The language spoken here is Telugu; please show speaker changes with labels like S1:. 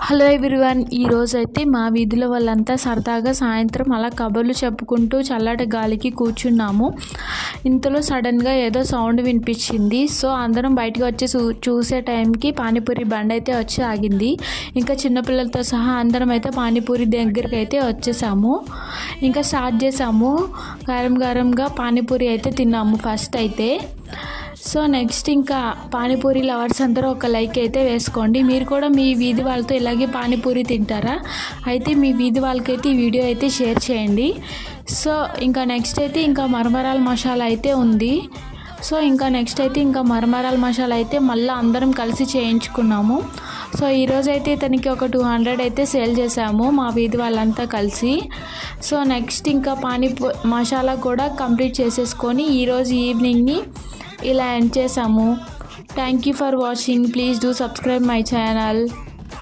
S1: హలో ఎవ్రీవన్, ఈరోజైతే మా వీధిలో వాళ్ళంతా సరదాగా సాయంత్రం అలా కబుర్లు చెప్పుకుంటూ చల్లటి గాలికి కూర్చున్నాము. ఇంతలో సడన్గా ఏదో సౌండ్ వినిపించింది. సో అందరం బయటకు వచ్చి చూసే టైంకి పానీపూరి బండి అయితే వచ్చి ఆగింది. ఇంకా చిన్నపిల్లలతో సహా అందరం అయితే పానీపూరి దగ్గరికి అయితే వచ్చేసాము. ఇంకా స్టార్ట్ చేసాము. గరంగా పానీపూరి అయితే తిన్నాము ఫస్ట్ అయితే. సో నెక్స్ట్ ఇంకా పానీపూరి లవర్స్ అందరూ ఒక లైక్ అయితే వేసుకోండి. మీరు కూడా మీ వీధి వాళ్ళతో ఇలాగే పానీపూరి తింటారా? అయితే మీ వీధి వాళ్ళకైతే ఈ వీడియో అయితే షేర్ చేయండి. సో ఇంకా నెక్స్ట్ అయితే ఇంకా మరమరాల మసాలా అయితే ఉంది. సో ఇంకా నెక్స్ట్ అయితే ఇంకా మరమరాల మసాలా అయితే మళ్ళీ అందరం కలిసి చేయించుకున్నాము. సో ఈరోజు అయితే ఇతనికి ఒక 200 అయితే సేల్ చేసాము మా వీధి వాళ్ళంతా కలిసి. సో నెక్స్ట్ ఇంకా మసాలా కూడా కంప్లీట్ చేసేసుకొని ఈరోజు ఈవినింగ్ని ఇలా ఎండ్ చేసాము. Thank you for watching. Please do subscribe my channel.